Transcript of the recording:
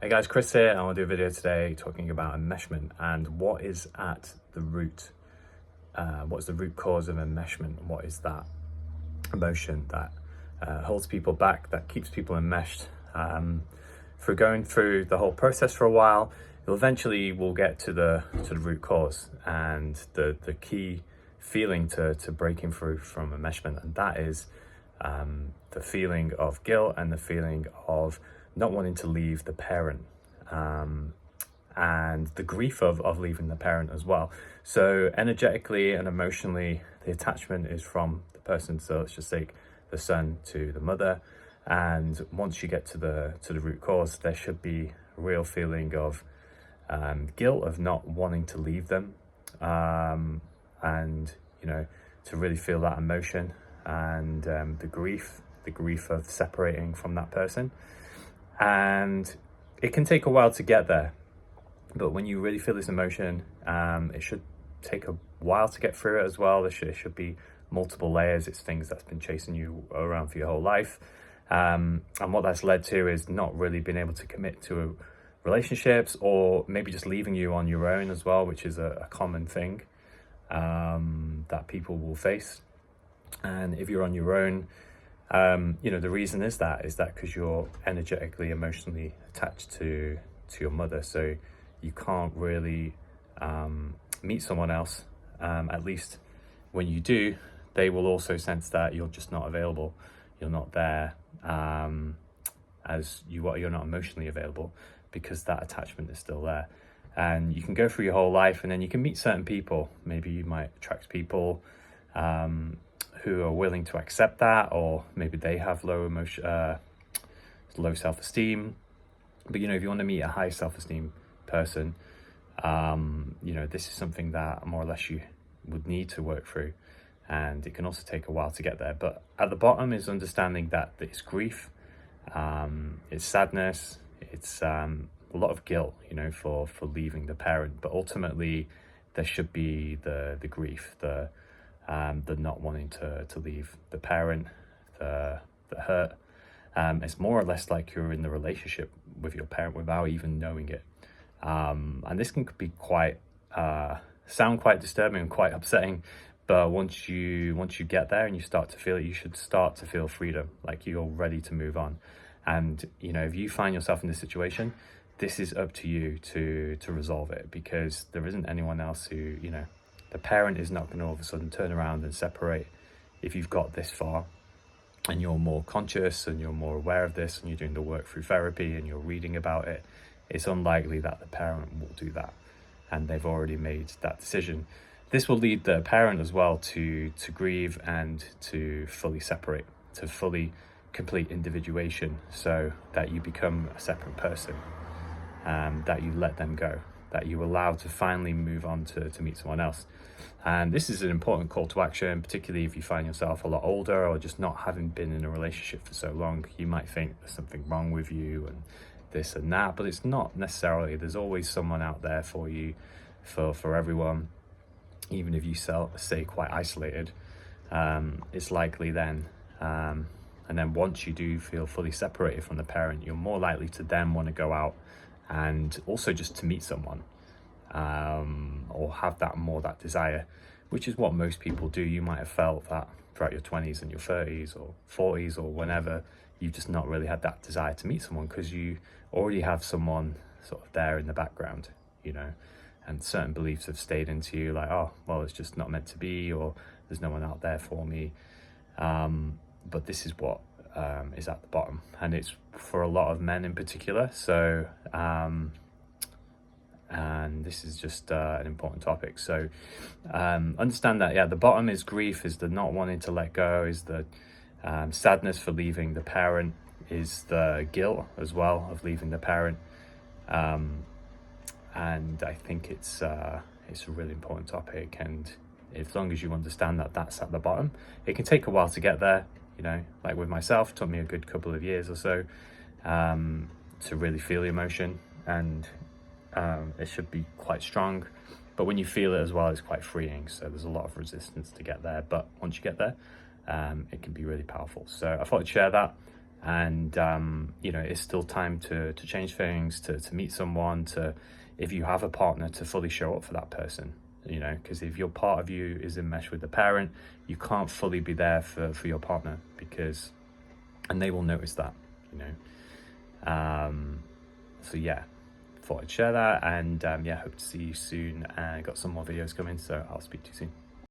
Hey guys, Chris here. I want to do a video today talking about enmeshment and what is at the root. What's the root cause of enmeshment? What is that emotion that holds people back, that keeps people enmeshed? For going through the whole process for a while, you'll eventually will get to the root cause and the key feeling to breaking through from enmeshment, and that is the feeling of guilt and the feeling of not wanting to leave the parent, and the grief of leaving the parent as well. So energetically and emotionally, the attachment is from the person. So let's just take the son to the mother, and once you get to the root cause, there should be a real feeling of guilt of not wanting to leave them, and to really feel that emotion and the grief of separating from that person. And it can take a while to get there, but when you really feel this emotion, it should take a while to get through it as well. There should be multiple layers. It's things that's been chasing you around for your whole life, and what that's led to is not really being able to commit to relationships, or maybe just leaving you on your own as well, which is a common thing that people will face. And if you're on your own, the reason is that because you're energetically, emotionally attached to your mother, so you can't really meet someone else. At least when you do, they will also sense that you're just not available. You're not there, as you are. You're not emotionally available because that attachment is still there. And you can go through your whole life, and then you can meet certain people. Maybe you might attract people who are willing to accept that, or maybe they have low self-esteem. But if you want to meet a high self-esteem person, this is something that more or less you would need to work through, and it can also take a while to get there. But at the bottom is understanding that it's grief, it's sadness, it's a lot of guilt, for leaving the parent. But ultimately, there should be the grief, the not wanting to leave the parent, the hurt. It's more or less like you're in the relationship with your parent without even knowing it. And this can be sound quite disturbing and quite upsetting. But once you get there and you start to feel it, you should start to feel freedom, like you're ready to move on. And if you find yourself in this situation, this is up to you to resolve it, because there isn't anyone else who, the parent is not going to all of a sudden turn around and separate. If you've got this far and you're more conscious and you're more aware of this and you're doing the work through therapy and you're reading about it, it's unlikely that the parent will do that, and they've already made that decision. This will lead the parent as well to grieve and to fully separate, to fully complete individuation, so that you become a separate person, that you let them go, that you allow to finally move on to meet someone else. And this is an important call to action, particularly if you find yourself a lot older or just not having been in a relationship for so long. You might think there's something wrong with you and this and that, but it's not necessarily. There's always someone out there for you, for everyone. Even if you stay quite isolated, it's likely then, and then once you do feel fully separated from the parent, you're more likely to then want to go out and also just to meet someone, or have that desire, which is what most people do. You might have felt that throughout your 20s and your 30s or 40s or whenever, you've just not really had that desire to meet someone because you already have someone sort of there in the background, and certain beliefs have stayed into you, like, oh, well, it's just not meant to be, or there's no one out there for me. But this is what is at the bottom, and it's for a lot of men in particular. So and this is just an important topic. So understand that, the bottom is grief, is the not wanting to let go, is the sadness for leaving the parent, is the guilt as well of leaving the parent. And I think it's a really important topic, and as long as you understand that that's at the bottom, it can take a while to get there. Like with myself, it took me a good couple of years or so to really feel the emotion, and it should be quite strong. But when you feel it as well, it's quite freeing. So there's a lot of resistance to get there, but once you get there, it can be really powerful. So I thought I'd share that. And you know, it's still time to change things, to meet someone, to, if you have a partner, to fully show up for that person. You know, because if your part of you is enmeshed with the parent, you can't fully be there for your partner, because, and they will notice that, you know. So yeah, thought I'd share that, and yeah, hope to see you soon, and got some more videos coming, so I'll speak to you soon.